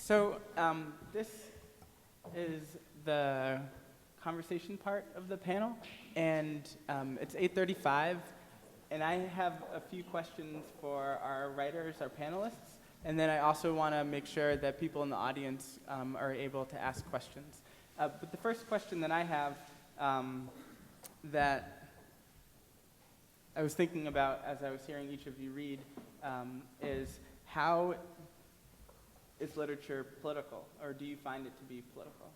So this is the conversation part of the panel, and it's 8:35, and I have a few questions for our writers, our panelists, and then I also want to make sure that people in the audience are able to ask questions. But the first question that I have that I was thinking about as I was hearing each of you read is how is literature political, or do you find it to be political?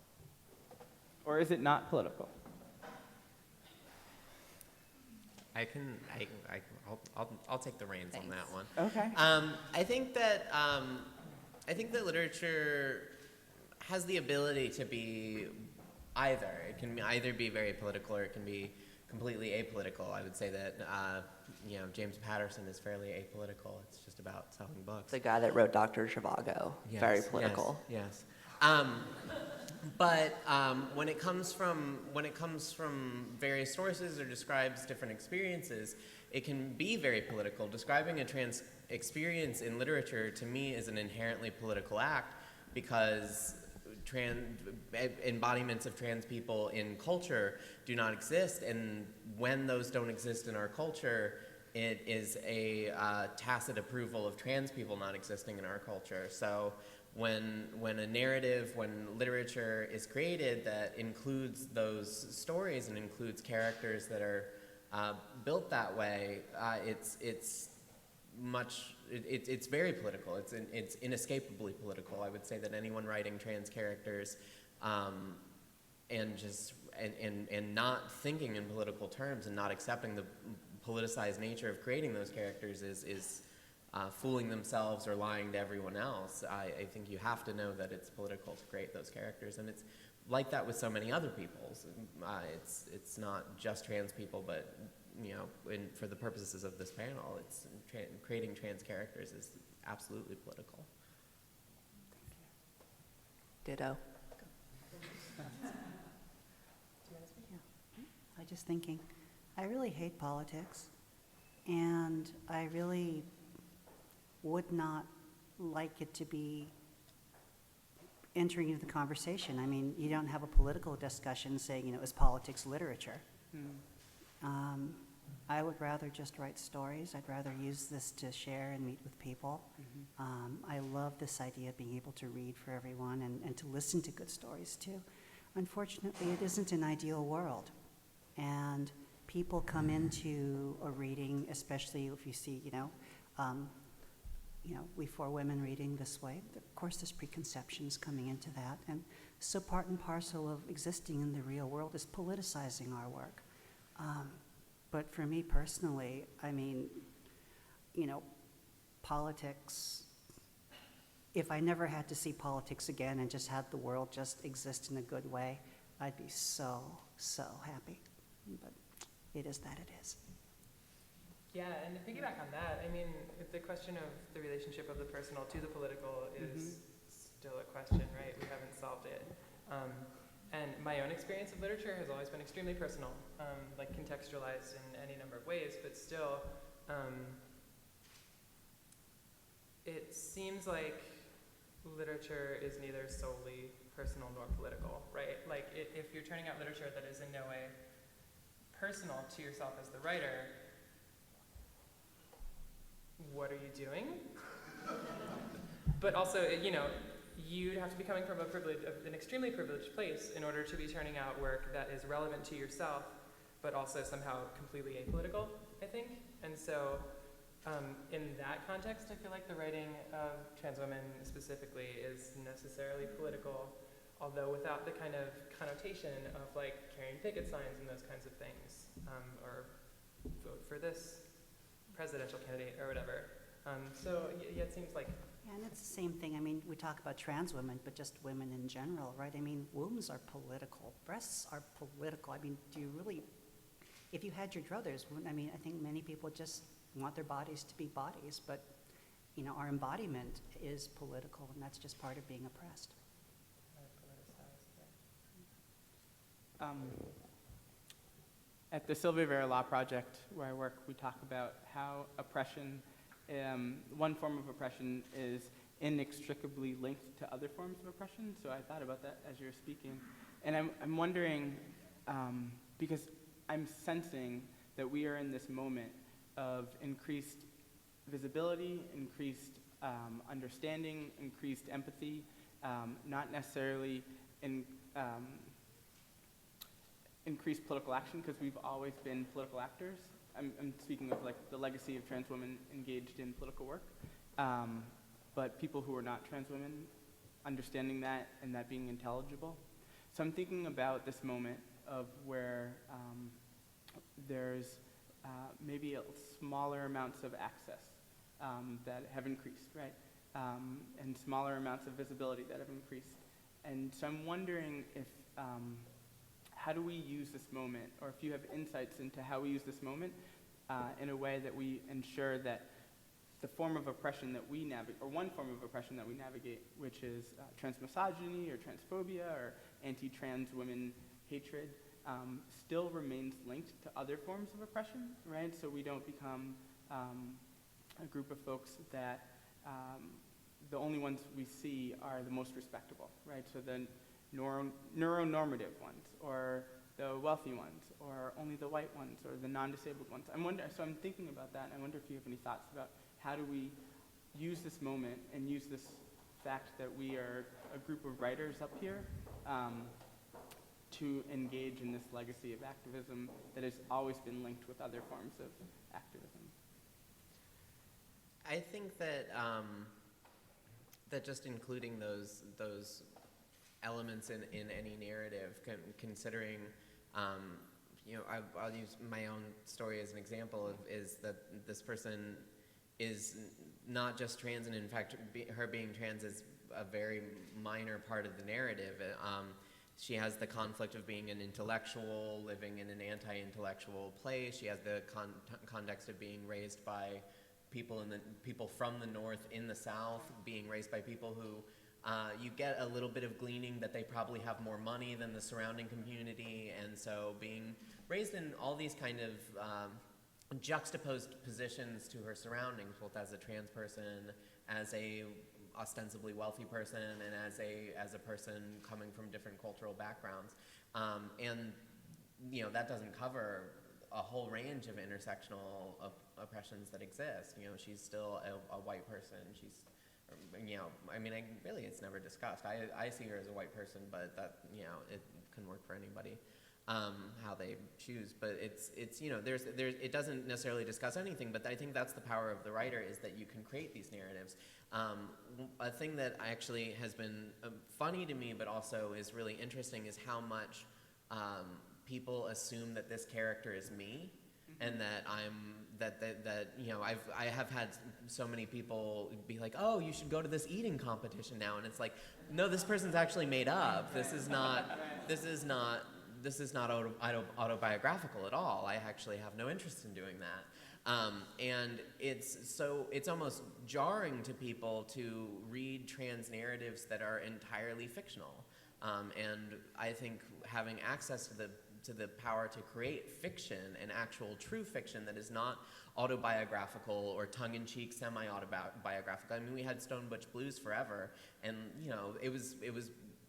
Or is it not political? I'll take the reins on that one. Okay. I think that literature has the ability to be either. It can either be very political or it can be completely apolitical. I would say that James Patterson is fairly apolitical. It's just about selling books. The guy that wrote Dr. Zhivago, Yes, very political. Yes. But when it comes from various sources or describes different experiences, it can be very political. Describing a trans experience in literature, to me, is an inherently political act because embodiments of trans people in culture do not exist, and when those don't exist in our culture, it is a tacit approval of trans people not existing in our culture. So when a narrative, when literature is created that includes those stories and includes characters that are built that way, it's very political. It's inescapably political. I would say that anyone writing trans characters and not thinking in political terms and not accepting the politicized nature of creating those characters is fooling themselves or lying to everyone else. I think you have to know that it's political to create those characters, and it's like that with so many other peoples. It's not just trans people, but for the purposes of this panel, it's creating trans characters is absolutely political. Ditto. I was just thinking, I really hate politics, and I really would not like it to be entering into the conversation. I mean, you don't have a political discussion saying, is politics literature? I would rather just write stories. I'd rather use this to share and meet with people. I love this idea of being able to read for everyone and to listen to good stories too. Unfortunately, it isn't an ideal world. And people come into a reading, especially if you see, we four women reading this way. Of course, there's preconceptions coming into that. And so part and parcel of existing in the real world is politicizing our work. But for me personally, I mean, politics, if I never had to see politics again and just had the world just exist in a good way, I'd be so, so happy. But it is that it is. Yeah, and to piggyback on that, I mean, the question of the relationship of the personal to the political is still a question, right? We haven't solved it. And my own experience of literature has always been extremely personal, like contextualized in any number of ways, but still, it seems like literature is neither solely personal nor political, right? Like, if you're turning out literature that is in no way personal to yourself as the writer, what are you doing? But also, you'd have to be coming from an extremely privileged place in order to be turning out work that is relevant to yourself, but also somehow completely apolitical, I think. And so, in that context, I feel like the writing of trans women specifically is necessarily political, although without the kind of connotation of like carrying picket signs and those kinds of things, or vote for this presidential candidate or whatever. So yeah, it seems like. Yeah, and it's the same thing. I mean, we talk about trans women, but just women in general, right? I mean, wombs are political. Breasts are political. I mean, do you really, if you had your druthers, I mean, I think many people just want their bodies to be bodies, but, our embodiment is political, and that's just part of being oppressed. At the Sylvia Vera Law Project, where I work, we talk about how oppression, one form of oppression is inextricably linked to other forms of oppression. So I thought about that as you were speaking. And I'm wondering, because I'm sensing that we are in this moment of increased visibility, increased understanding, increased empathy, not necessarily in increased political action, because we've always been political actors. I'm speaking of like the legacy of trans women engaged in political work, but people who are not trans women understanding that and that being intelligible. So I'm thinking about this moment of where there's maybe smaller amounts of access that have increased, right? And smaller amounts of visibility that have increased. And so I'm wondering if, how do we use this moment, or if you have insights into how we use this moment in a way that we ensure that the form of oppression that we navigate, or one form of oppression that we navigate, which is transmisogyny or transphobia or anti-trans women hatred, still remains linked to other forms of oppression, right? So we don't become a group of folks that the only ones we see are the most respectable, right? So the neuronormative ones, or the wealthy ones, or only the white ones, or the non-disabled ones. So I'm thinking about that, and I wonder if you have any thoughts about how do we use this moment and use this fact that we are a group of writers up here to engage in this legacy of activism that has always been linked with other forms of activism. I think that that just including those elements in any narrative, considering, I'll use my own story as an example is that this person is not just trans, and in fact, her being trans is a very minor part of the narrative. She has the conflict of being an intellectual, living in an anti-intellectual place. She has the context of being raised by people from the North in the South, being raised by people who you get a little bit of gleaning that they probably have more money than the surrounding community, and so being raised in all these kind of juxtaposed positions to her surroundings, both as a trans person, as a ostensibly wealthy person, and as a person coming from different cultural backgrounds, and that doesn't cover a whole range of intersectional oppressions that exist. She's still a white person. She's, it's never discussed. I see her as a white person, but that, it can work for anybody, how they choose. But it's it doesn't necessarily discuss anything, but I think that's the power of the writer, is that you can create these narratives. A thing that actually has been funny to me, but also is really interesting, is how much people assume that this character is me, and that I have had so many people be like, oh, you should go to this eating competition now, and it's like, no, this person's actually made up. This is not autobiographical at all. I actually have no interest in doing that. And it's almost jarring to people to read trans narratives that are entirely fictional. And I think having access to the power to create fiction, and actual true fiction that is not autobiographical or tongue-in-cheek, semi-autobiographical. I mean, we had Stone Butch Blues forever, and it was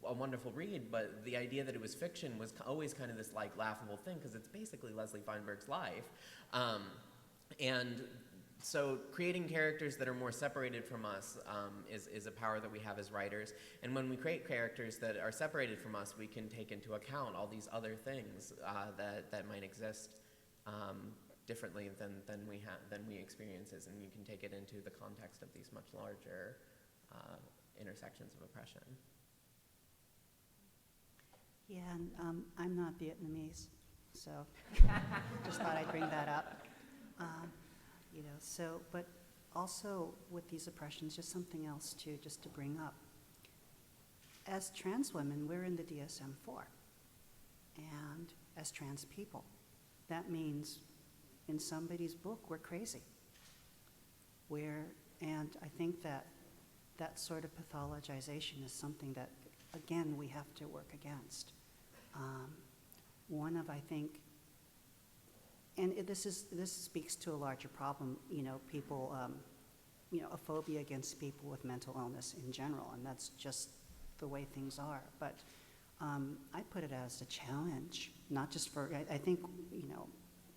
a wonderful read, but the idea that it was fiction was always kind of this like laughable thing, because it's basically Leslie Feinberg's life. And so creating characters that are more separated from us is a power that we have as writers. And when we create characters that are separated from us, we can take into account all these other things that might exist differently than we experiences, and you can take it into the context of these much larger intersections of oppression. Yeah, and I'm not Vietnamese, so just thought I'd bring that up. But also with these oppressions, just something else too, just to bring up. As trans women, we're in the DSM-4, and as trans people, that means in somebody's book, we're crazy. And I think that sort of pathologization is something that, again, we have to work against. One of, I think, and this speaks to a larger problem, people a phobia against people with mental illness in general, and that's just the way things are. But I put it as a challenge, not just for, I think,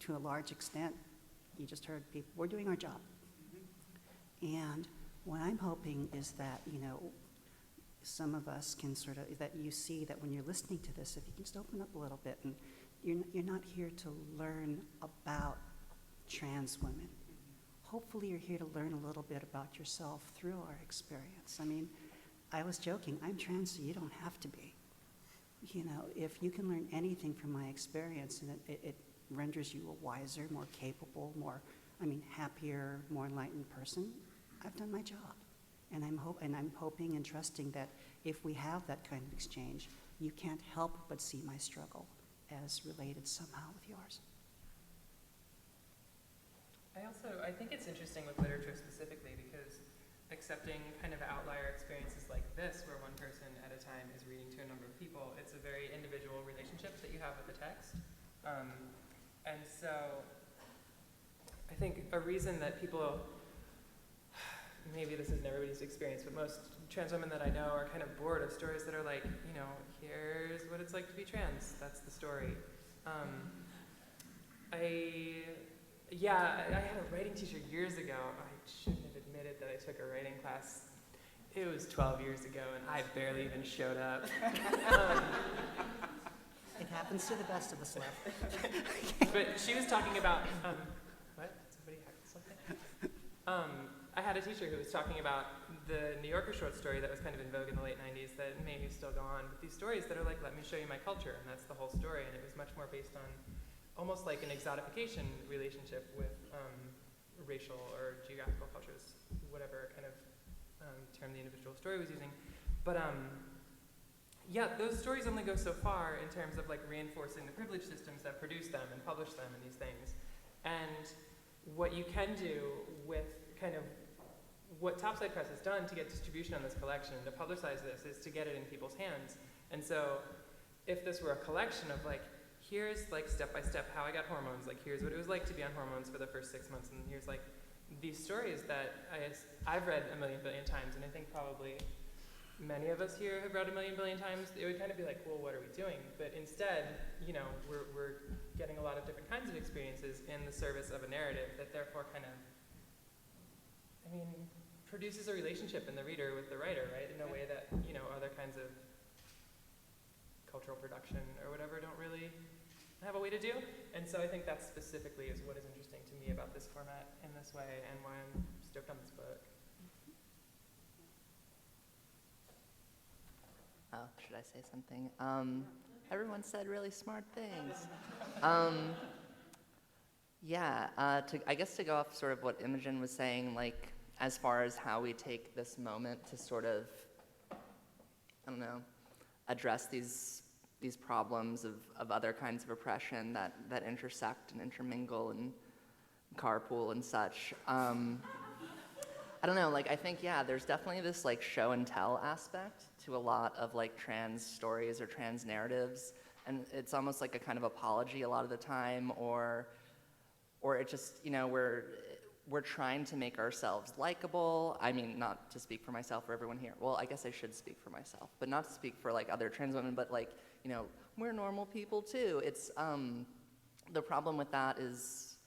to a large extent, you just heard people, we're doing our job. And what I'm hoping is that, some of us can sort of, that you see that when you're listening to this, if you can just open up a little bit, and you're not here to learn about trans women. Hopefully you're here to learn a little bit about yourself through our experience. I mean, I was joking, I'm trans, so you don't have to be. If you can learn anything from my experience, and it renders you a wiser, more capable, happier, more enlightened person, I've done my job. And I'm hoping and trusting that if we have that kind of exchange, you can't help but see my struggle as related somehow with yours. I think it's interesting with literature specifically because accepting kind of outlier experiences like this, where one person at a time is reading to a number of people, it's a very individual relationship that you have with the text. And so I think a reason that people, maybe this isn't everybody's experience, but most trans women that I know are kind of bored of stories that are like, here's what it's like to be trans. That's the story. I had a writing teacher years ago. I shouldn't have admitted that I took a writing class. It was 12 years ago, and I barely even showed up. It happens to the best of us, Lev. But she was talking about, what? Somebody hacked something? I had a teacher who was talking about the New Yorker short story that was kind of in vogue in the late 90s that maybe still go on, but these stories that are like, let me show you my culture, and that's the whole story, and it was much more based on almost like an exotification relationship with racial or geographical cultures, whatever kind of term the individual story was using. But those stories only go so far in terms of like reinforcing the privilege systems that produce them and publish them and these things. And what you can do with kind of what Topside Press has done to get distribution on this collection, to publicize this, is to get it in people's hands. And so if this were a collection of like, here's like step-by-step how I got hormones, like here's what it was like to be on hormones for the first 6 months, and here's like these stories that I've read a million billion times, and I think probably many of us here have read a million billion times, it would kind of be like, well, what are we doing? But instead, we're getting a lot of different kinds of experiences in the service of a narrative that therefore kind of, produces a relationship in the reader with the writer, right? In a way that, other kinds of cultural production or whatever don't really have a way to do. And so I think that specifically is what is interesting to me about this format in this way and why I'm stoked on this book. Oh, should I say something? Everyone said really smart things. I guess to go off sort of what Imogen was saying, like, as far as how we take this moment to sort of, address these problems of other kinds of oppression that intersect and intermingle and carpool and such. I don't know, I think, there's definitely this, show and tell aspect to a lot of, trans stories or trans narratives, and it's almost like a kind of apology a lot of the time, or it just, we're trying to make ourselves likable. Not to speak for myself or everyone here. Well, I guess I should speak for myself, but not to speak for, other trans women, but, we're normal people, too. It's, the problem with that is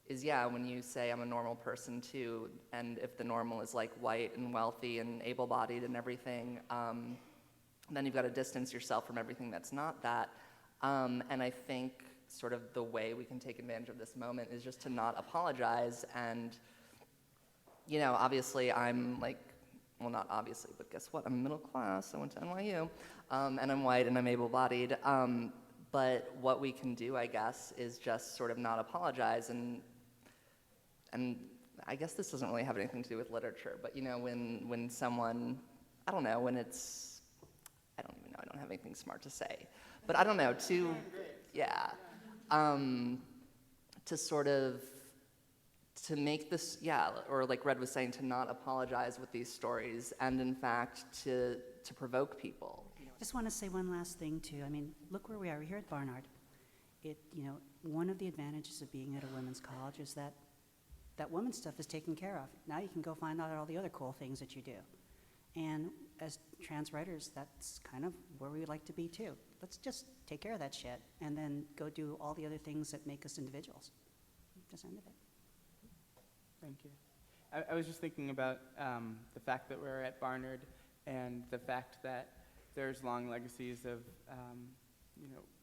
when you say I'm a normal person, too, and if the normal is, white and wealthy and able-bodied and everything, then you've got to distance yourself from everything that's not that. And I think sort of the way we can take advantage of this moment is just to not apologize. And, obviously I'm well, not obviously, but guess what? I'm middle class, I went to NYU, and I'm white and I'm able-bodied. But what we can do, I guess, is just sort of not apologize. And I guess this doesn't really have anything to do with literature, but, when someone, I don't even know, I don't have anything smart to say. But I don't know, to sort of, to make this, or like Red was saying, to not apologize with these stories, and in fact, to provoke people. Just want to say one last thing, too. Look where we are. We're here at Barnard. One of the advantages of being at a women's college is that that women's stuff is taken care of. Now you can go find out all the other cool things that you do. And as trans writers, that's kind of where we would like to be too. Let's just take care of that shit and then go do all the other things that make us individuals. Just end of it. Thank you. I was just thinking about the fact that we're at Barnard and the fact that there's long legacies of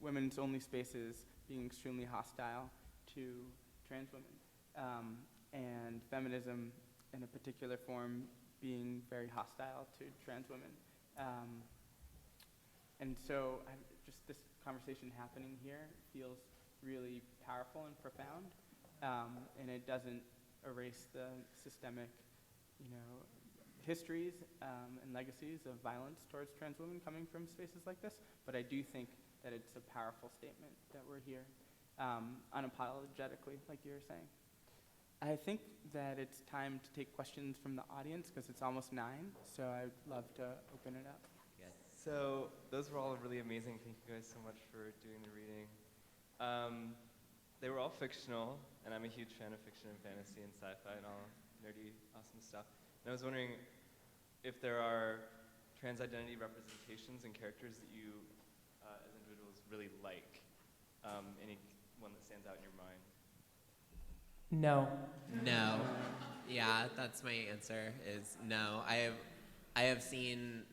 women's only spaces being extremely hostile to trans women, and feminism in a particular form being very hostile to trans women. And so just this conversation happening here feels really powerful and profound, and it doesn't erase the systemic, histories and legacies of violence towards trans women coming from spaces like this, but I do think that it's a powerful statement that we're here unapologetically, like you were saying. I think that it's time to take questions from the audience because it's almost 9, so I'd love to open it up. So those were all really amazing. Thank you guys so much for doing the reading. They were all fictional, and I'm a huge fan of fiction and fantasy and sci-fi and all nerdy, awesome stuff. And I was wondering if there are trans identity representations and characters that you, as individuals, really like. Any one that stands out in your mind? No. No. Yeah, that's my answer. Is no. I have seen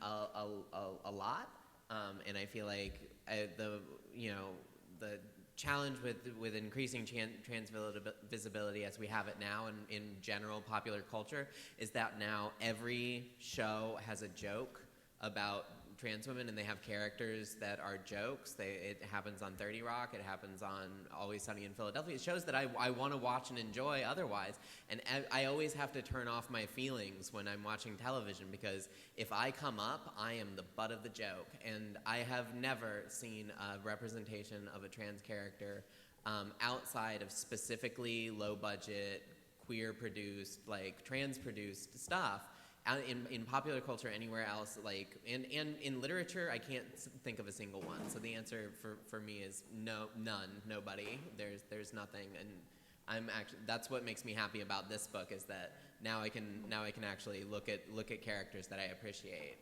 a lot, and I feel like the challenge with increasing trans visibility as we have it now in general popular culture is that now every show has a joke about trans women, and they have characters that are jokes. It happens on 30 Rock, it happens on Always Sunny in Philadelphia. It shows that I want to watch and enjoy otherwise, and I always have to turn off my feelings when I'm watching television, because if I come up, I am the butt of the joke, and I have never seen a representation of a trans character outside of specifically low-budget, queer-produced, like trans-produced stuff. In popular culture anywhere else, and in literature, I can't think of a single one. So the answer for me is no, none, nobody. There's nothing, and that's what makes me happy about this book, is that now I can actually look at characters that I appreciate,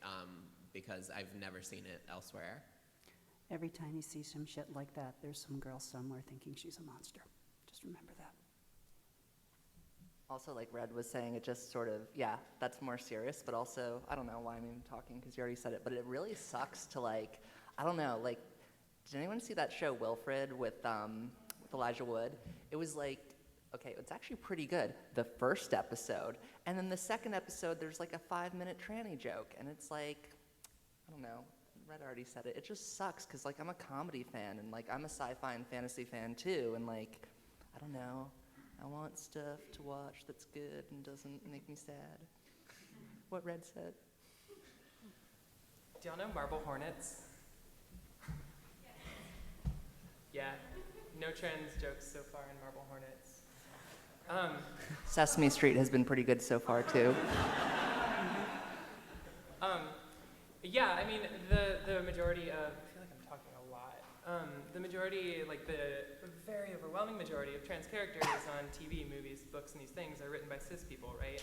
because I've never seen it elsewhere. Every time you see some shit like that, there's some girl somewhere thinking she's a monster. Just remember that. Also, like Red was saying, it just sort of, that's more serious, but also, I don't know why I'm even talking, because you already said it, but it really sucks to did anyone see that show Wilfred with Elijah Wood? It was it's actually pretty good, the first episode, and then the second episode, there's like a 5-minute tranny joke, and it's I don't know, Red already said it, it just sucks, because I'm a comedy fan, and I'm a sci-fi and fantasy fan too, and I don't know, I want stuff to watch that's good and doesn't make me sad. What Red said. Do y'all know Marble Hornets? Yeah, no trans jokes so far in Marble Hornets. Sesame Street has been pretty good so far too. Yeah, I mean, the majority of, I feel like I'm talking a lot. The majority, the very overwhelming majority of trans characters on TV, movies, books, and these things are written by cis people, right?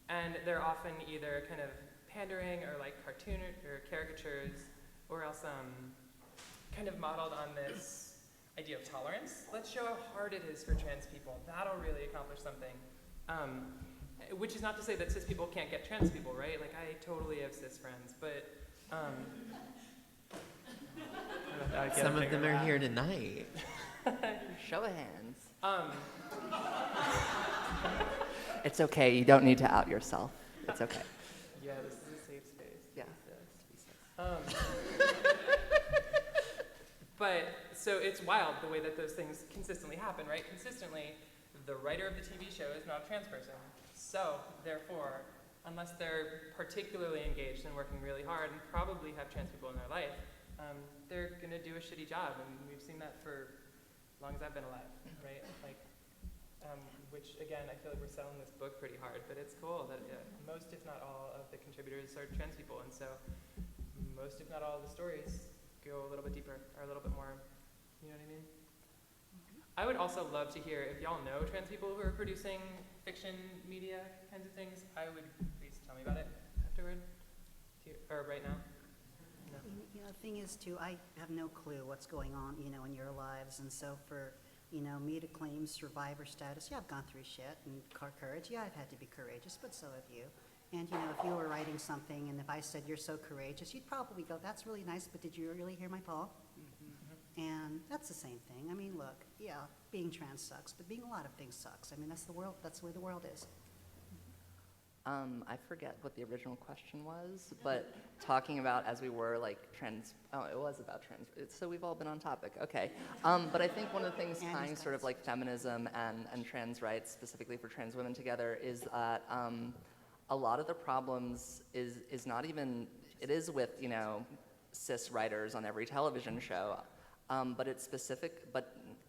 And they're often either kind of pandering or cartoon or caricatures, or else kind of modeled on this idea of tolerance. Let's show how hard it is for trans people. That'll really accomplish something. Which is not to say that cis people can't get trans people, right? I totally have cis friends, but Some of them are here tonight. Show of hands. It's okay, you don't need to out yourself. It's okay. Yeah, this is a safe space. Yeah. But, so it's wild the way that those things consistently happen, right? Consistently, the writer of the TV show is not a trans person. So, therefore, unless they're particularly engaged and working really hard and probably have trans people in their life, they're going to do a shitty job. And we've seen that for as long as I've been alive, right? Which, again, I feel like we're selling this book pretty hard, but it's cool that most, if not all, of the contributors are trans people. And so most, if not all, of the stories go a little bit deeper, or a little bit more, you know what I mean? I would also love to hear if y'all know trans people who are producing fiction, media kinds of things. I would please tell me about it afterward, or right now. No. You know, the thing is too, I have no clue what's going on, you know, in your lives, and so for, you know, me to claim survivor status, yeah, I've gone through shit, and courage, yeah, I've had to be courageous, but so have you. And, you know, if you were writing something, and if I said you're so courageous, you'd probably go, that's really nice, but did you really hear my poem? And that's the same thing. I mean, look, yeah, being trans sucks, but being a lot of things sucks. I mean, that's the world, that's the way the world is. I forget what the original question was, but talking about as we were like it was about trans, so we've all been on topic, okay. But I think one of the things tying sort of like feminism and trans rights, specifically for trans women together, is that a lot of the problems is not even, it is with, you know, cis writers on every television show, but it's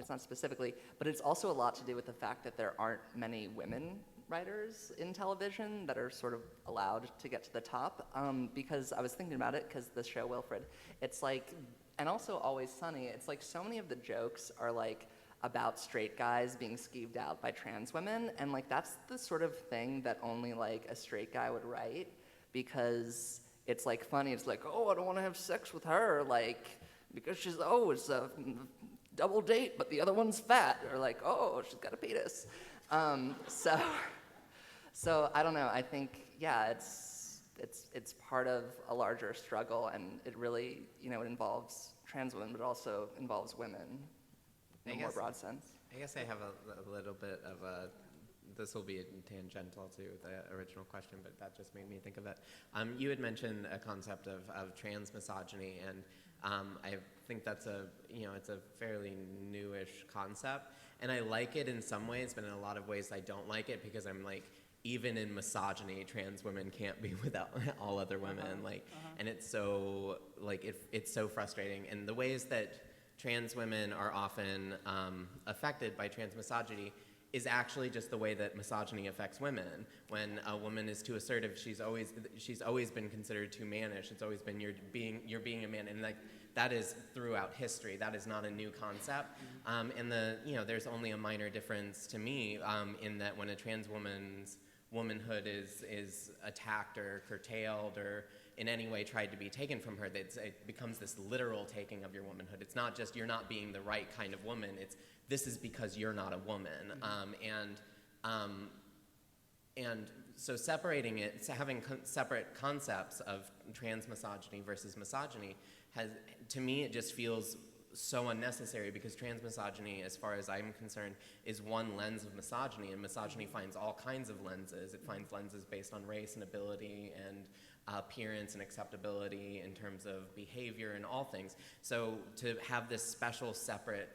not specifically, but it's also a lot to do with the fact that there aren't many women writers in television that are sort of allowed to get to the top, because I was thinking about it, because the show Wilfred, it's like, and also Always Sunny, it's like so many of the jokes are like about straight guys being skeeved out by trans women, and like that's the sort of thing that only like a straight guy would write, because it's like funny, it's like, oh, I don't want to have sex with her, like, because she's, oh, it's a double date, but the other one's fat, or like, oh, she's got a penis. So I don't know. I think, yeah, it's part of a larger struggle, and it really, you know, it involves trans women, but it also involves women in a more broad sense. I guess I have a little bit of a. This will be tangential to the original question, but that just made me think of it. You had mentioned a concept of trans misogyny, and I think that's it's a fairly newish concept, and I like it in some ways, but in a lot of ways I don't like it, because I'm like, even in misogyny, trans women can't be without all other women, and it's so it's so frustrating, and the ways that trans women are often affected by trans misogyny is actually just the way that misogyny affects women. When a woman is too assertive, she's always been considered too mannish. It's always been you're being a man, and like that is throughout history. That is not a new concept. And there's only a minor difference to me in that when a trans woman's womanhood is attacked or curtailed or in any way tried to be taken from her, it becomes this literal taking of your womanhood. It's not just you're not being the right kind of woman. It's this is because you're not a woman. And so separating it, so having separate concepts of trans misogyny versus misogyny, to me, it just feels so unnecessary, because trans misogyny, as far as I'm concerned, is one lens of misogyny, and misogyny finds all kinds of lenses. It finds lenses based on race and ability and appearance and acceptability in terms of behavior and all things. So to have this special separate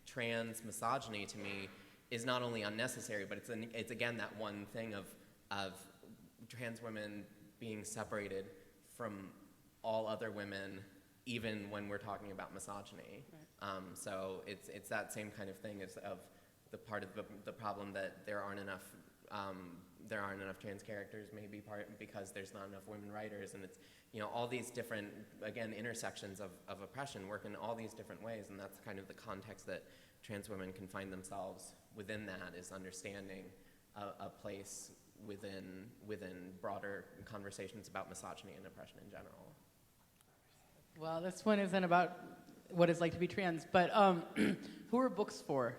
trans misogyny, to me, is not only unnecessary, but it's again that one thing of trans women being separated from all other women, even when we're talking about misogyny. Right. So it's that same kind of thing of the part of the problem that there aren't enough trans characters, maybe part because there's not enough women writers, and it's all these different, again, intersections of oppression work in all these different ways, and that's kind of the context that trans women can find themselves within. That is understanding a place within broader conversations about misogyny and oppression in general. Well, this one isn't about what it's like to be trans, but who are books for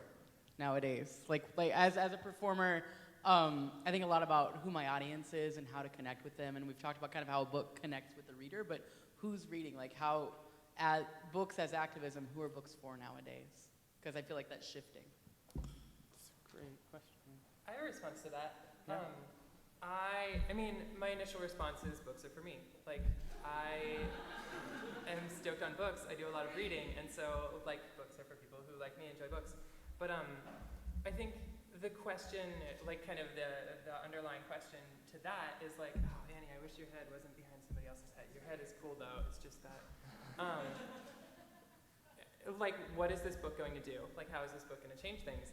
nowadays? Like as a performer, I think a lot about who my audience is and how to connect with them, and we've talked about kind of how a book connects with the reader, but who's reading? Like books as activism, who are books for nowadays? Because I feel like that's shifting. That's a great question. I have a response to that. Yeah. I mean, my initial response is books are for me. Like, I am stoked on books. I do a lot of reading, and so, like, books are for people who, like me, enjoy books. But I think the question, like, kind of the underlying question to that is, like, oh, Annie, I wish your head wasn't behind somebody else's head. Your head is cool, though. It's just that. Like, what is this book going to do? Like, how is this book going to change things?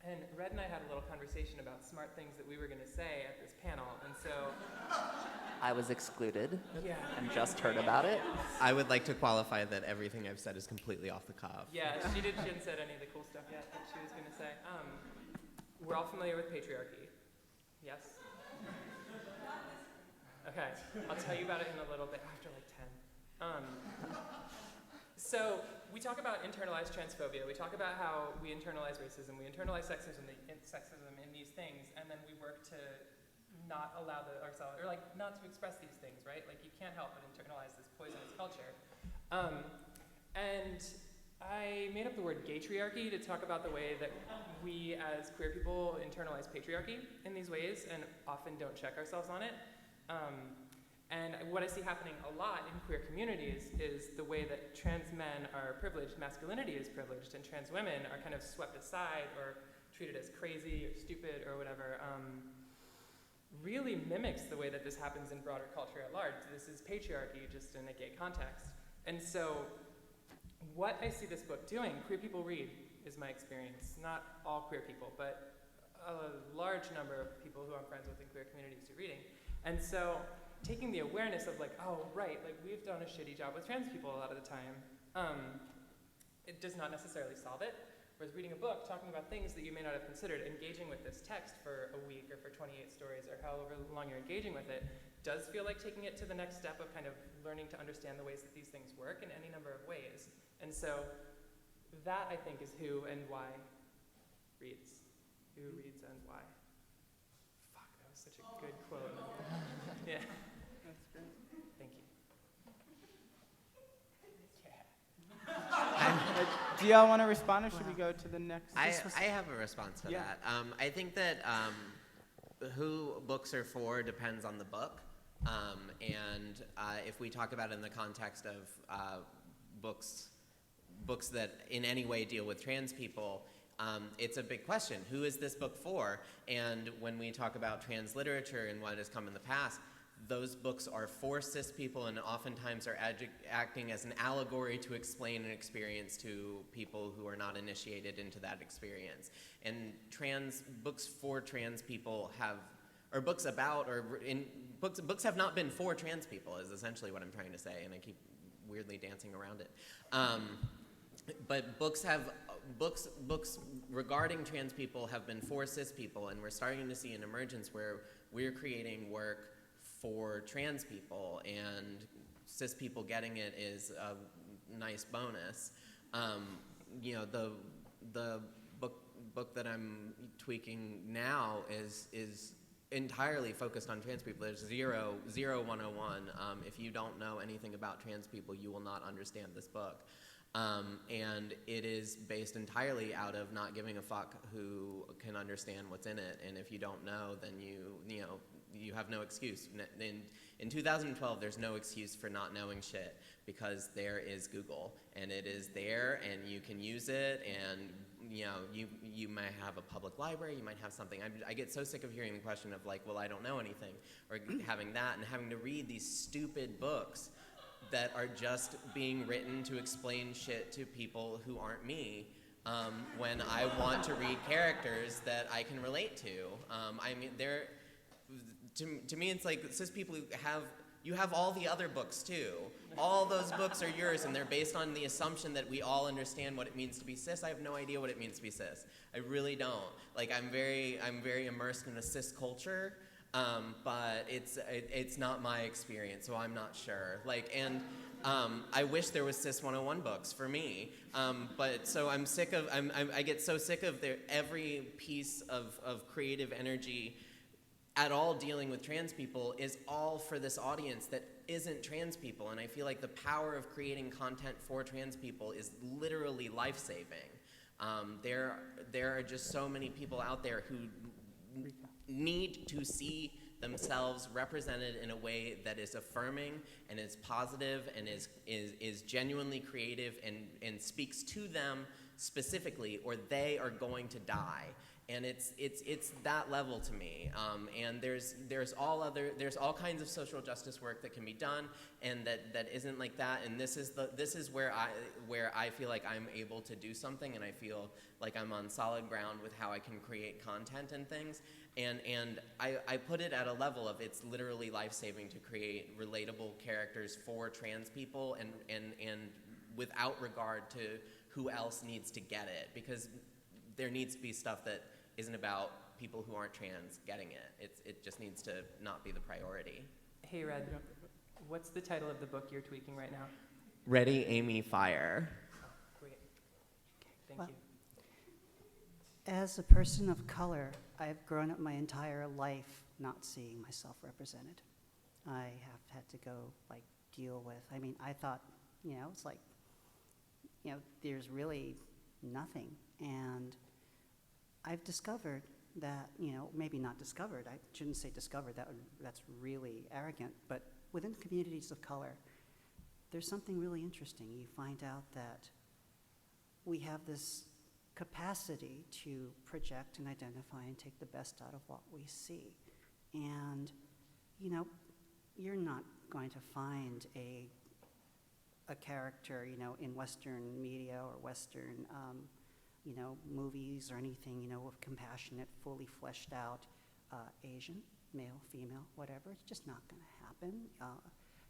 And Red and I had a little conversation conversation about smart things that we were going to say at this panel, and so I was excluded yeah. and just heard about it. I would like to qualify that everything I've said is completely off the cuff. Yeah, she hadn't said any of the cool stuff yet that she was going to say. We're all familiar with patriarchy. Yes? Okay, I'll tell you about it in a little bit after like 10. So we talk about internalized transphobia. We talk about how we internalize racism, we internalize sexism in these things, and then we work to not allow ourselves, or like not to express these things, right? Like you can't help but internalize this poisonous culture. And I made up the word gaytriarchy to talk about the way that we as queer people internalize patriarchy in these ways and often don't check ourselves on it. And what I see happening a lot in queer communities is the way that trans men are privileged, masculinity is privileged, and trans women are kind of swept aside or treated as crazy or stupid or whatever, really mimics the way that this happens in broader culture at large. This is patriarchy just in a gay context. And so what I see this book doing, queer people read, is my experience. Not all queer people, but a large number of people who I'm friends with in queer communities do reading. And so taking the awareness of like, oh, right, like we've done a shitty job with trans people a lot of the time, it does not necessarily solve it. Whereas reading a book, talking about things that you may not have considered, engaging with this text for a week or for 28 stories or however long you're engaging with it, does feel like taking it to the next step of kind of learning to understand the ways that these things work in any number of ways. And so that, I think, is who and why reads. Who reads and why. Fuck, that was such a good quote. Yeah. That's great. Thank you. Do y'all want to respond, or should we go to the next? I have a response to Yeah. that. I think that who books are for depends on the book. And if we talk about it in the context of books that in any way deal with trans people, it's a big question. Who is this book for? And when we talk about trans literature and what has come in the past, those books are for cis people and oftentimes are acting as an allegory to explain an experience to people who are not initiated into that experience. And books for trans people books have not been for trans people, is essentially what I'm trying to say, and I keep weirdly dancing around it. But books regarding trans people have been for cis people, and we're starting to see an emergence where we're creating work for trans people, and cis people getting it is a nice bonus. The book that I'm tweaking now is entirely focused on trans people. There's zero 101. If you don't know anything about trans people, you will not understand this book. And it is based entirely out of not giving a fuck who can understand what's in it. And if you don't know, then you have no excuse. In 2012, there's no excuse for not knowing shit, because there is Google, and it is there, and you can use it, and you might have a public library, you might have something. I get so sick of hearing the question of like, well, I don't know anything, or having that, and having to read these stupid books that are just being written to explain shit to people who aren't me, when I want to read characters that I can relate to. To me, it's like cis people you have all the other books too. All those books are yours, and they're based on the assumption that we all understand what it means to be cis. I have no idea what it means to be cis. I really don't. Like, I'm very immersed in a cis culture, but it's not my experience, so I'm not sure. I wish there was cis 101 books for me, but so I'm sick of. I get so sick of every piece of creative energy at all dealing with trans people is all for this audience that isn't trans people, and I feel like the power of creating content for trans people is literally life-saving. There are just so many people out there who need to see themselves represented in a way that is affirming and is positive and is genuinely creative and speaks to them specifically, or they are going to die. And it's that level to me. And there's all kinds of social justice work that can be done, and that isn't like that. And this is where I feel like I'm able to do something, and I feel like I'm on solid ground with how I can create content and things. And I put it at a level of it's literally life-saving to create relatable characters for trans people, and without regard to who else needs to get it, because there needs to be stuff that isn't about people who aren't trans getting it. It just needs to not be the priority. Hey, Red, what's the title of the book you're tweaking right now? Ready, Amy, Fire. Great. Thank Well, you. As a person of color, I've grown up my entire life not seeing myself represented. I have had to go, like, deal with, I mean, I thought, it's like, there's really nothing. And I've discovered that, maybe not discovered, I shouldn't say discovered, that's really arrogant, but within communities of color, there's something really interesting. You find out that we have this capacity to project and identify and take the best out of what we see. And, you're not going to find a character, in Western media or Western, movies or anything, of compassionate, fully fleshed out Asian, male, female, whatever. It's just not going to happen.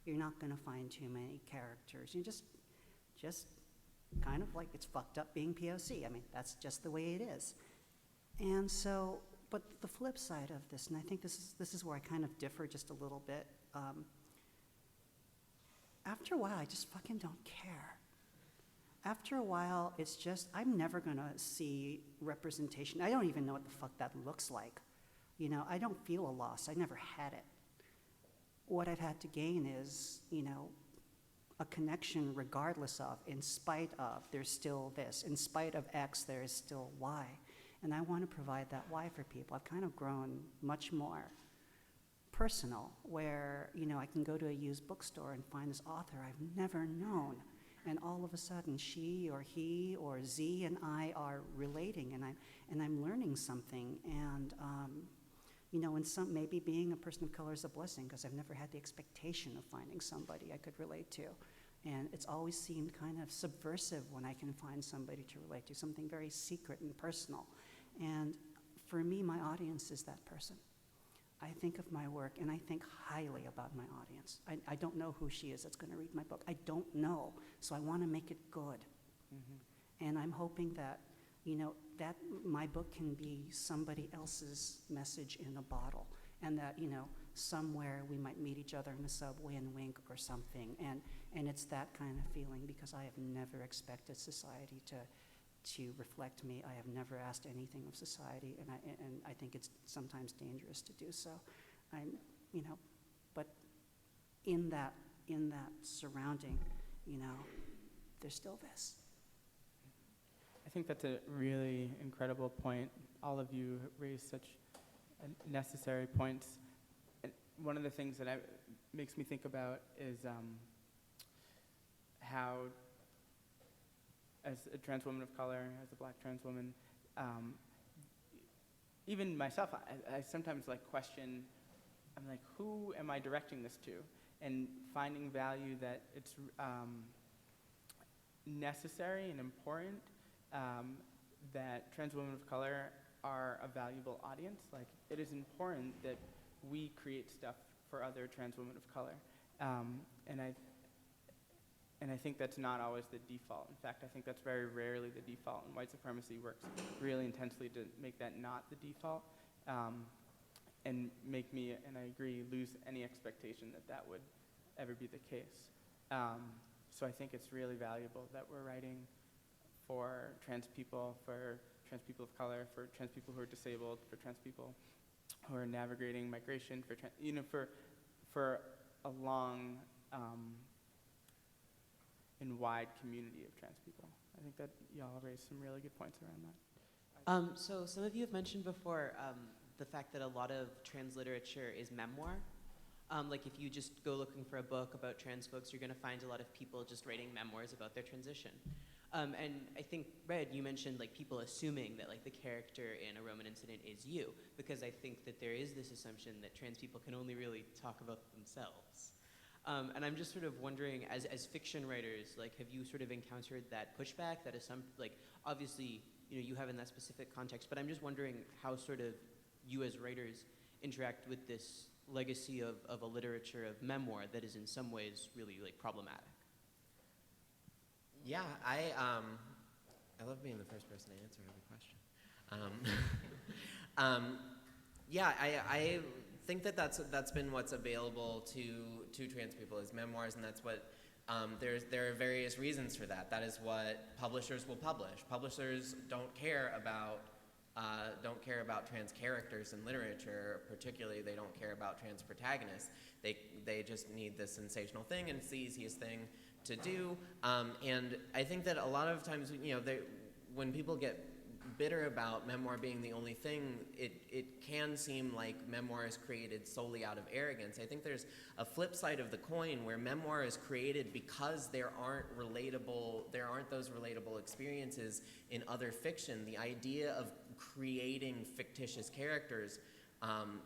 You're not going to find too many characters. You just kind of like it's fucked up being POC. I mean, that's just the way it is. And so, but the flip side of this, and I think this is where I kind of differ just a little bit. After a while, I just fucking don't care. After a while, it's just, I'm never gonna see representation. I don't even know what the fuck that looks like. I don't feel a loss. I never had it. What I've had to gain is, a connection regardless of, in spite of, there's still this. In spite of X, there is still Y. And I want to provide that Y for people. I've kind of grown much more personal, where, I can go to a used bookstore and find this author I've never known. And all of a sudden, she or he or Z and I are relating, and I'm learning something. And, and maybe being a person of color is a blessing, because I've never had the expectation of finding somebody I could relate to. And it's always seemed kind of subversive when I can find somebody to relate to, something very secret and personal. And for me, my audience is that person. I think of my work, and I think highly about my audience. I don't know who she is that's going to read my book. I don't know, so I want to make it good. Mm-hmm. And I'm hoping that, that my book can be somebody else's message in a bottle, and that, somewhere we might meet each other in a subway and wink or something. And it's that kind of feeling, because I have never expected society to reflect me. I have never asked anything of society, and I think it's sometimes dangerous to do so. But in that surrounding, there's still this. I think that's a really incredible point. All of you raised such necessary points. And one of the things that makes me think about is how, as a trans woman of color, as a black trans woman, even myself, I sometimes question, I'm like, who am I directing this to? And finding value that it's necessary and important, that trans women of color are a valuable audience. Like, it is important that we create stuff for other trans women of color. And I think that's not always the default. In fact, I think that's very rarely the default, and white supremacy works really intensely to make that not the default, and make me, and I agree, lose any expectation that that would ever be the case. So I think it's really valuable that we're writing for trans people of color, for trans people who are disabled, for trans people who are navigating migration, for a long and wide community of trans people. I think that y'all raised some really good points around that. So some of you have mentioned before the fact that a lot of trans literature is memoir. Like, if you just go looking for a book about trans folks, you're going to find a lot of people just writing memoirs about their transition. And I think, Red, you mentioned like people assuming that like the character in a Roman incident is you, because I think that there is this assumption that trans people can only really talk about themselves. And I'm just sort of wondering, as fiction writers, like, have you sort of encountered that pushback, that like, obviously, you know, you have in that specific context, but I'm just wondering how sort of you as writers interact with this legacy of a literature of memoir that is in some ways really like problematic. Yeah, I love being the first person to answer every question. Yeah, I think that that's been what's available to trans people is memoirs, and that's what there are various reasons for that. That is what publishers will publish. Publishers don't care about trans characters in literature. Particularly, they don't care about trans protagonists. They just need this sensational thing, and it's the easiest thing to do. And I think that a lot of times, you know, when people get bitter about memoir being the only thing, it can seem like memoir is created solely out of arrogance. I think there's a flip side of the coin where memoir is created because there aren't those relatable experiences in other fiction. The idea of creating fictitious characters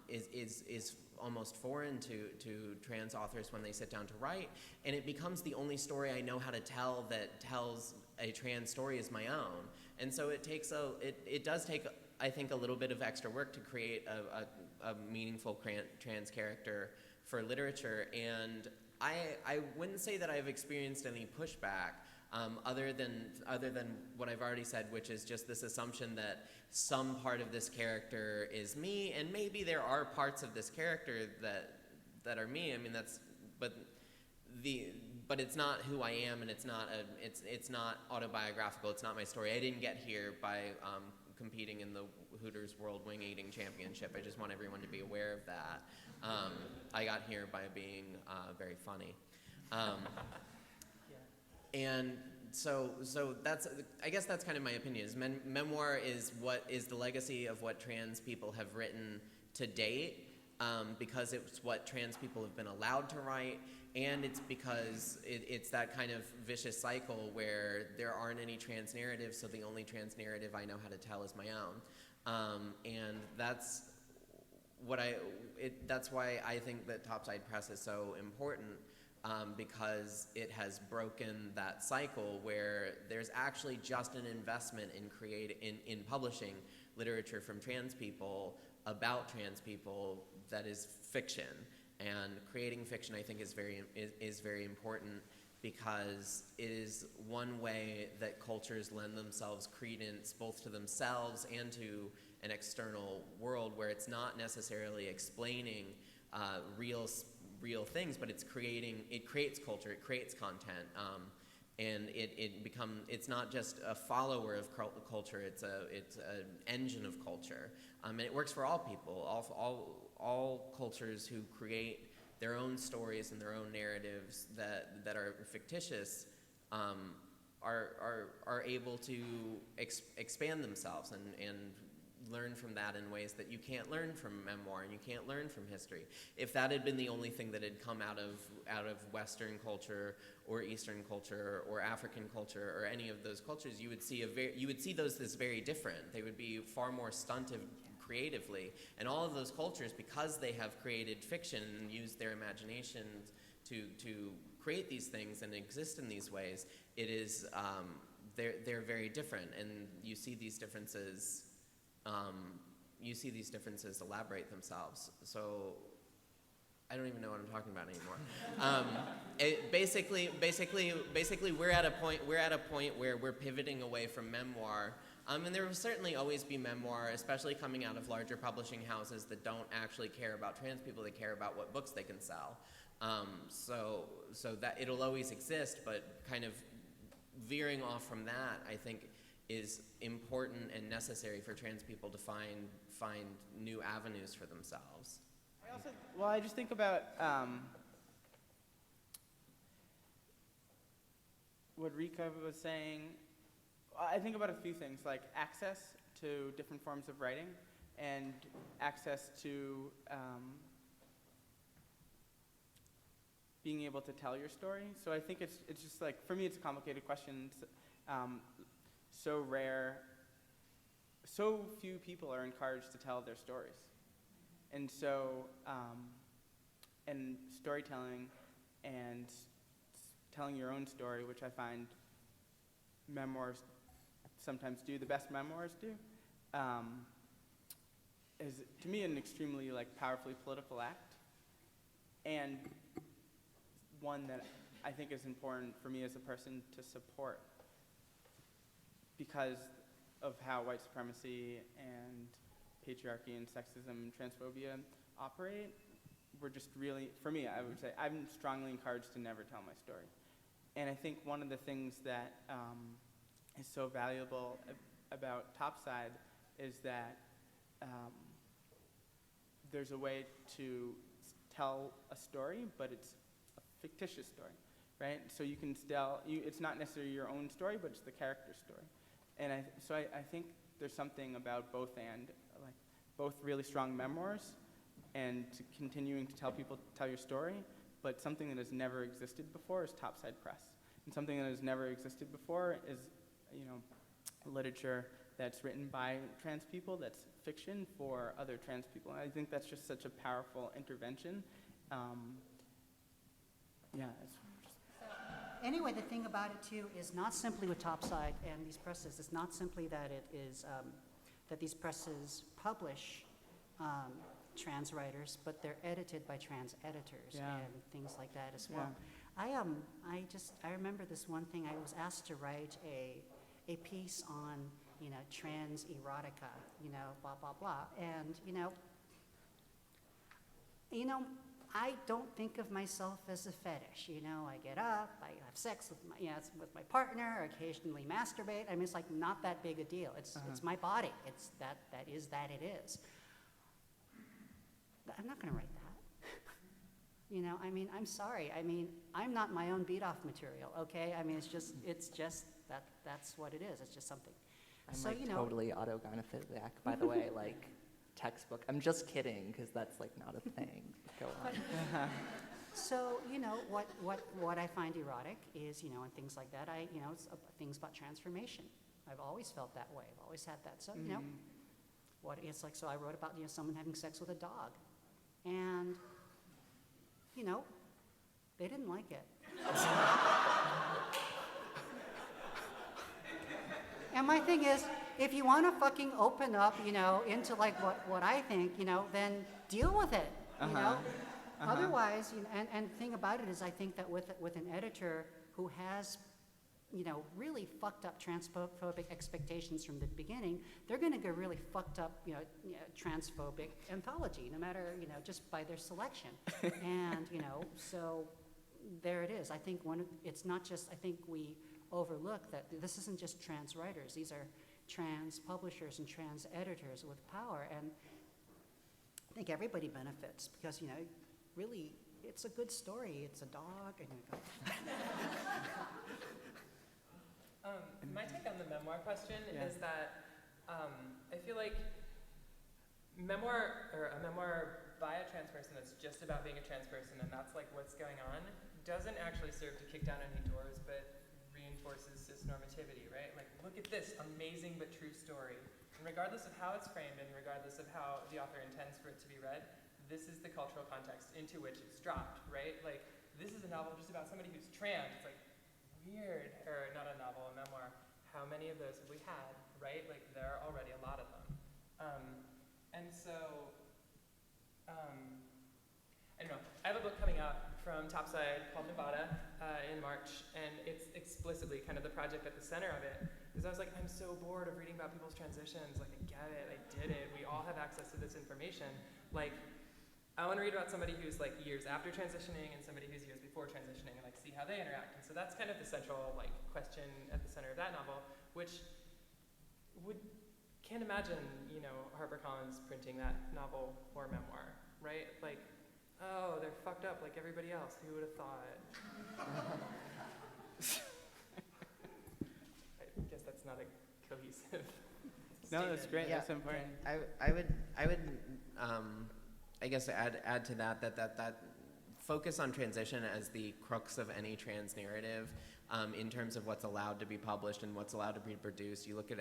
is almost foreign to trans authors when they sit down to write, and it becomes the only story I know how to tell that tells a trans story is my own. And so it does take, I think, a little bit of extra work to create a meaningful trans character for literature. And I wouldn't say that I've experienced any pushback other than what I've already said, which is just this assumption that some part of this character is me, and maybe there are parts of this character that are me. I mean, but it's not who I am, and it's not autobiographical. It's not my story. I didn't get here by competing in the Hooters World Wing Eating Championship. I just want everyone to be aware of that. I got here by being very funny. And so I guess that's kind of my opinion. Is memoir is what is the legacy of what trans people have written to date, because it's what trans people have been allowed to write, and it's because it's that kind of vicious cycle where there aren't any trans narratives, so the only trans narrative I know how to tell is my own, and that's why I think that Topside Press is so important. Because it has broken that cycle where there's actually just an investment in publishing literature from trans people about trans people that is fiction. And creating fiction, I think, is very important, because it is one way that cultures lend themselves credence both to themselves and to an external world, where it's not necessarily explaining real things, but it creates culture, it creates content, and it's not just a follower of culture, it's an engine of culture, and it works for all people, all cultures who create their own stories and their own narratives that are fictitious are able to expand themselves and learn from that in ways that you can't learn from memoir and you can't learn from history. If that had been the only thing that had come out of Western culture or Eastern culture or African culture or any of those cultures, you would see those as very different. They would be far more stunted creatively. And all of those cultures, because they have created fiction and used their imaginations to create these things and exist in these ways, it is they're very different, and you see these differences. Elaborate themselves. So I don't even know what I'm talking about anymore. Basically, we're at a point where we're pivoting away from memoir. And there will certainly always be memoir, especially coming out of larger publishing houses that don't actually care about trans people. They care about what books they can sell. So that it'll always exist, but kind of veering off from that, I think, is important and necessary for trans people to find new avenues for themselves. I just think about what Rika was saying. I think about a few things, like access to different forms of writing and access to being able to tell your story. So I think it's just like, for me, it's a complicated question. so rare, so few people are encouraged to tell their stories. And so, and storytelling and telling your own story, which I find memoirs sometimes do, the best memoirs do, is to me an extremely powerfully political act, and one that I think is important for me as a person to support because of how white supremacy and patriarchy and sexism and transphobia operate. We're just really, for me, I would say, I'm strongly encouraged to never tell my story. And I think one of the things that is so valuable about Topside is that there's a way to tell a story, but it's a fictitious story, right? So you can still, it's not necessarily your own story, but it's the character's story. And I think there's something about both both really strong memoirs and to continuing to tell your story, but something that has never existed before is Topside Press. And something that has never existed before is, literature that's written by trans people, that's fiction for other trans people. And I think that's just such a powerful intervention. Anyway, the thing about it too is not simply with Topside and these presses, it's not simply that it is, that these presses publish trans writers, but they're edited by trans editors and things like that as well. Yeah. I remember this one thing, I was asked to write a piece on, trans erotica, blah, blah, blah. And, I don't think of myself as a fetish. I get up, I have sex with my partner, occasionally masturbate. I mean, it's not that big a deal. It's my body. It's that it is. But I'm not going to write that. I'm sorry. I'm not my own beat-off material, okay? It's just that's what it is. It's just something. I'm totally autogynephiliac, by the way, textbook. I'm just kidding, because that's not a thing. Go on. So, what I find erotic is, and things like that, it's things about transformation. I've always felt that way. I've always had that. So, what it's like, so I wrote about, someone having sex with a dog. And, they didn't like it. And my thing is, if you want to fucking open up, into what I think, then deal with it, Otherwise, and the thing about it is, I think that with an editor who has, really fucked up transphobic expectations from the beginning, they're going to get really fucked up, transphobic anthology, no matter, just by their selection. And, so there it is. I think it's not just, I think we overlook that this isn't just trans writers. These are trans publishers and trans editors with power. And I think everybody benefits because, really, it's a good story. It's a dog. And my take on the memoir question is that I feel like a memoir by a trans person that's just about being a trans person and that's what's going on doesn't actually serve to kick down any doors, but reinforces cisnormativity, right? Look at this amazing but true story. And regardless of how it's framed and regardless of how the author intends for it to be read, this is the cultural context into which it's dropped, right? This is a novel just about somebody who's trans. It's weird, or not a novel, a memoir. How many of those have we had, right? There are already a lot of them. And so, I don't know. I have a book coming out from Topside called Nevada in March, and it's explicitly kind of the project at the center of it. Because I was I'm so bored of reading about people's transitions. I get it, I did it. We all have access to this information. I want to read about somebody who's years after transitioning and somebody who's years before transitioning and see how they interact. And so that's kind of the central question at the center of that novel, which can't imagine, HarperCollins printing that novel or memoir, right? Oh, they're fucked up like everybody else. Who would have thought? I guess that's not a cohesive No, that's statement. great. Yeah, That's important. I would I guess add to that focus on transition as the crux of any trans narrative in terms of what's allowed to be published and what's allowed to be produced. You look at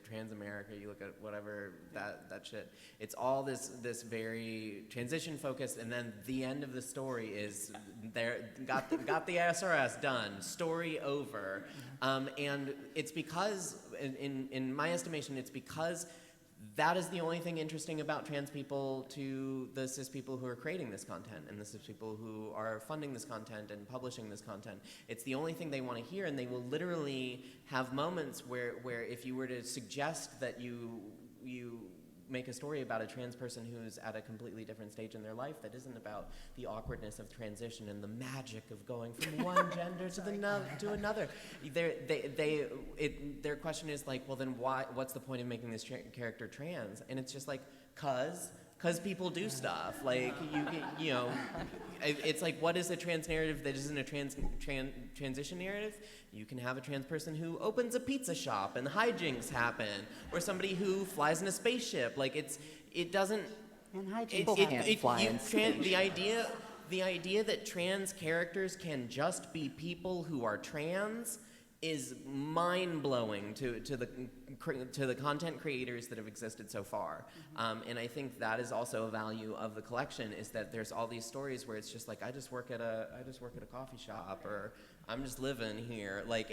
Trans America, you look at whatever that shit. It's all this very transition focused, and then the end of the story is got the SRS done, story over, and it's because in my estimation it's because that is the only thing interesting about trans people to the cis people who are creating this content and the cis people who are funding this content and publishing this content. It's the only thing they want to hear, and they will literally have moments where if you were to suggest that you make a story about a trans person who's at a completely different stage in their life that isn't about the awkwardness of transition and the magic of going from one gender to another. Their question is like, well, then what's the point of making this character trans? And it's just like, cause people do stuff. Like, you know, it's like, what is a trans narrative that isn't a transition narrative? You can have a trans person who opens a pizza shop and hijinks happen, or somebody who flies in a spaceship. Like, it doesn't. And hijinks People can't fly in spaceships. The idea that trans characters can just be people who are trans is mind-blowing to the content creators that have existed so far. And I think that is also a value of the collection, is that there's all these stories where it's just like, I just work at a coffee shop, or I'm just living here. Like,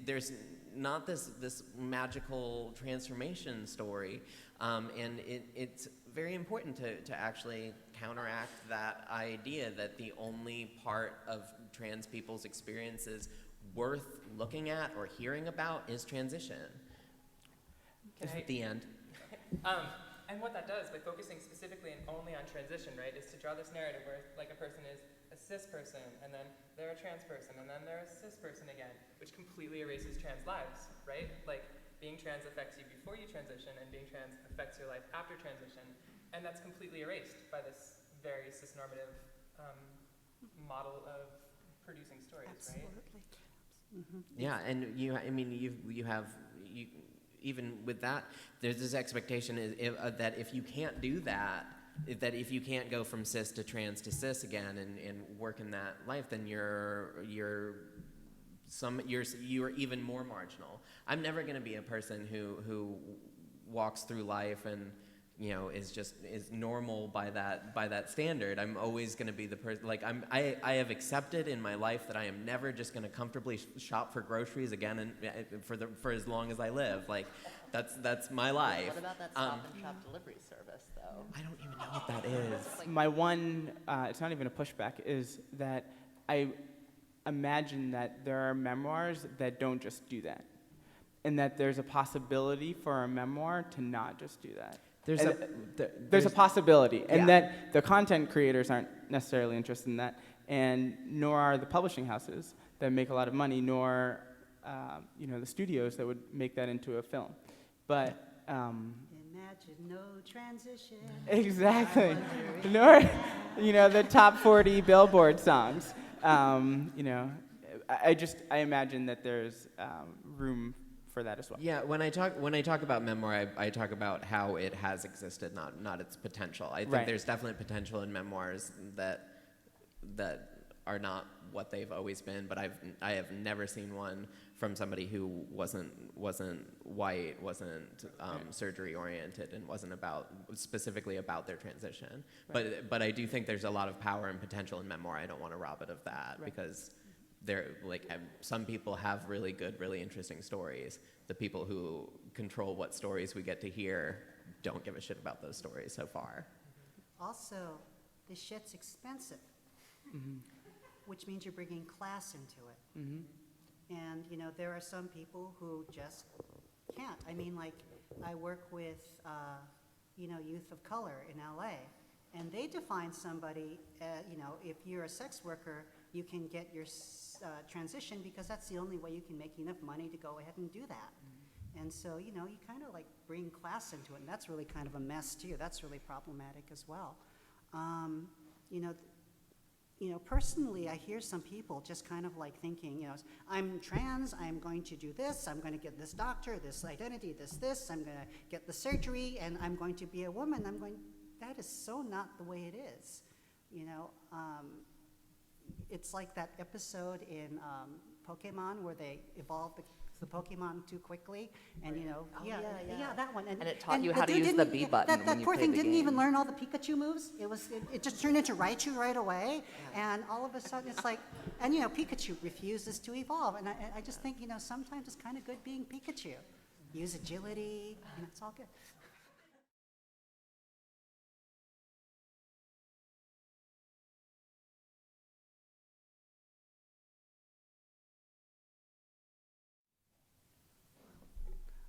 there's not this magical transformation story, and it's very important to actually counteract that idea that the only part of trans people's experiences worth looking at or hearing about is transition. Is Okay. the end. And what that does, by focusing specifically and only on transition, right, is to draw this narrative where like a person is a cis person, and then they're a trans person, and then they're a cis person again, which completely erases trans lives, right? Like, being trans affects you before you transition, and being trans affects your life after transition, and that's completely erased by this very cis-normative model of producing stories, right? Absolutely. Yeah, and you have even with that, there's this expectation that if you can't do that, if you can't go from cis to trans to cis again and work in that life, then you're even more marginal. I'm never going to be a person who walks through life and, you know, is normal by that standard. I'm always going to be the person, like, I have accepted in my life that I am never just going to comfortably shop for groceries again and for as long as I live. Like, that's my life. What about that Stop and Shop delivery service, though? I don't even know what that is. My one, it's not even a pushback, is that I imagine that there are memoirs that don't just do that, and that there's a possibility for a memoir to not just do that. There's a possibility, and that the content creators aren't necessarily interested in that, and nor are the publishing houses that make a lot of money, nor the studios that would make that into a film. But Imagine no transition. exactly, nor the top 40 Billboard songs. I imagine that there's room for that as well. Yeah, when I talk about memoir, I talk about how it has existed, not its potential. I think there's definitely potential in memoirs that are not what they've always been, but I have never seen one from somebody who wasn't white, wasn't surgery oriented, and wasn't specifically about their transition. Right. But I do think there's a lot of power and potential in memoir. I don't want to rob it of that, because some people have really good, really interesting stories. The people who control what stories we get to hear don't give a shit about those stories so far. Also, this shit's expensive, which means you're bringing class into it. And, there are some people who just can't. I mean, like, I work with, youth of color in LA, and they define somebody, if you're a sex worker, you can get your transition because that's the only way you can make enough money to go ahead and do that. And so, you kind of like bring class into it, and that's really kind of a mess too. That's really problematic as well. Personally, I hear some people just kind of like thinking, I'm trans, I'm going to do this, I'm going to get this doctor, this identity, this, I'm going to get the surgery, and I'm going to be a woman. That is so not the way it is. It's like that episode in Pokemon where they evolved the Pokemon too quickly, and Oh, yeah, yeah. that one. And it taught you how the to dude use the didn't- B yeah, button That when you poor played thing the didn't even game. learn all the Pikachu moves. It just turned into Raichu right away, and all of a sudden it's like, and Pikachu refuses to evolve, and I just think sometimes it's kind of good being Pikachu. Use agility, it's all good.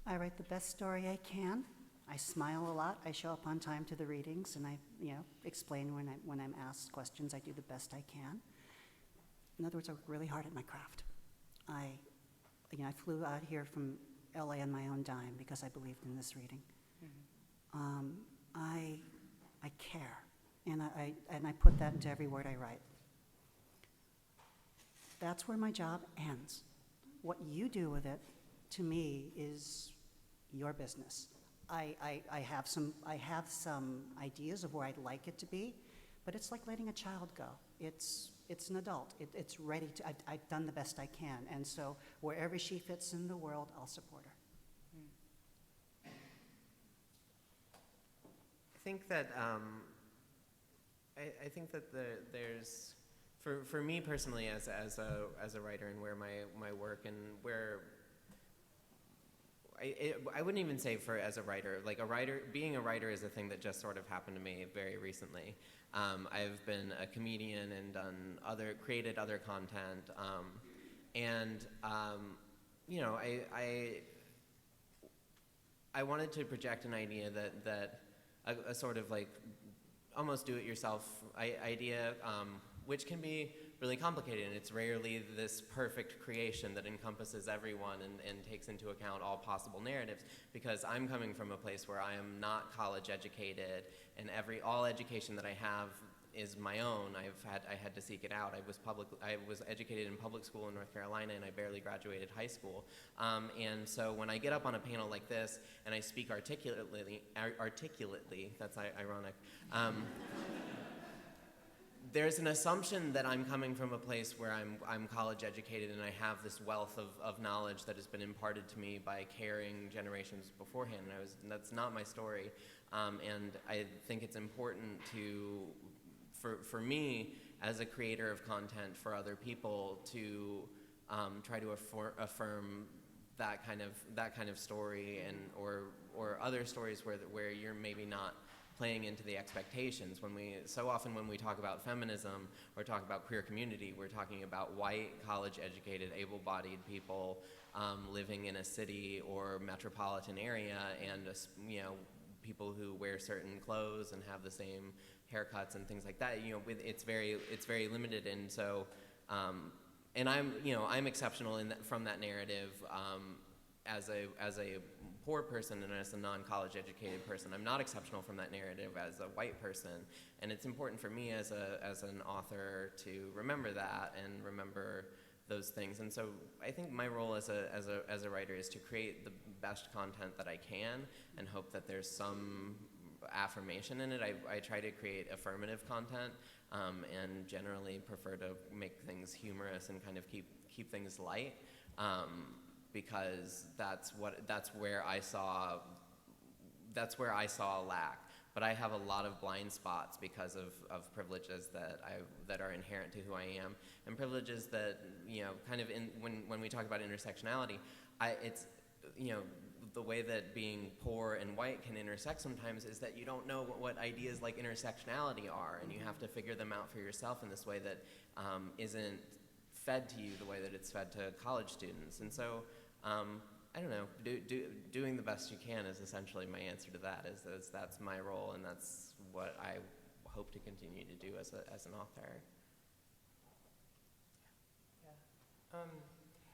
I write the best story I can. I smile a lot. I show up on time to the readings, and I, explain when I'm asked questions. I do the best I can. In other words, I work really hard at my craft. I flew out here from LA on my own dime because I believed in this reading. I care, and I put that into every word I write. That's where my job ends. What you do with it, to me, is your business. I have some ideas of where I'd like it to be, but it's like letting a child go. It's an adult. It's ready to. I've done the best I can, and so wherever she fits in the world, I'll support her. I think that I think that there's for me personally as a writer, and where my work and where I wouldn't even say as a writer. Like being a writer is a thing that just sort of happened to me very recently. I've been a comedian and created other content, and I wanted to project an idea that a sort of like almost do-it-yourself idea, which can be really complicated, and it's rarely this perfect creation that encompasses everyone and takes into account all possible narratives, because I'm coming from a place where I am not college educated, and all education that I have is my own. I had to seek it out. I was educated in public school in North Carolina, and I barely graduated high school. And so when I get up on a panel like this and I speak articulately, that's ironic. There's an assumption that I'm coming from a place where I'm college educated and I have this wealth of knowledge that has been imparted to me by caring generations beforehand. And that's not my story. And I think it's important for me as a creator of content for other people to try to affirm that kind of story, and or other stories where you're maybe not playing into the expectations. So often when we talk about feminism or talk about queer community, we're talking about white, college-educated, able-bodied people living in a city or metropolitan area, and people who wear certain clothes and have the same haircuts and things like that. It's very limited, and so and I'm exceptional from that narrative as a poor person and as a non-college educated person. I'm not exceptional from that narrative as a white person, and it's important for me as an author to remember that and remember those things. And so I think my role as a writer is to create the best content that I can and hope that there's some affirmation in it. I try to create affirmative content, and generally prefer to make things humorous and kind of keep things light. Because that's where I saw a lack. But I have a lot of blind spots because of privileges that are inherent to who I am, and privileges that kind of when we talk about intersectionality, it's the way that being poor and white can intersect sometimes is that you don't know what ideas like intersectionality are, and you have to figure them out for yourself in this way that isn't fed to you the way that it's fed to college students. And so I don't know, doing the best you can is essentially my answer to that, is that's my role, and that's what I hope to continue to do as an author.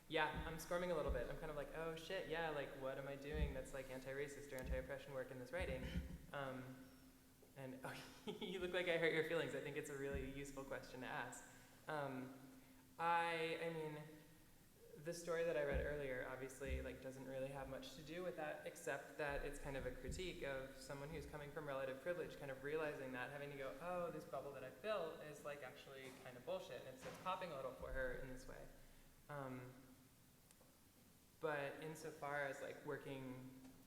Yeah, I'm squirming a little bit. I'm kind of like, oh shit, yeah, like what am I doing that's like anti-racist or anti-oppression work in this writing? And oh, you look like I hurt your feelings. I think it's a really useful question to ask. I mean, the story that I read earlier obviously like doesn't really have much to do with that, except that it's kind of a critique of someone who's coming from relative privilege, kind of realizing that, having to go, oh, this bubble that I built is like actually kind of bullshit, and it's popping a little for her in this way. But insofar as like working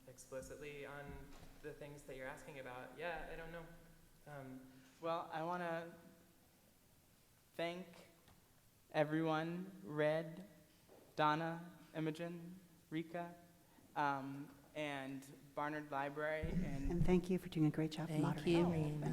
explicitly on the things that you're asking about, yeah, I don't know. Well, I want to thank everyone, Red, Donna, Imogen, Rika, and Barnard Library, and And thank you for doing a great job Thank moderating. you, Rena.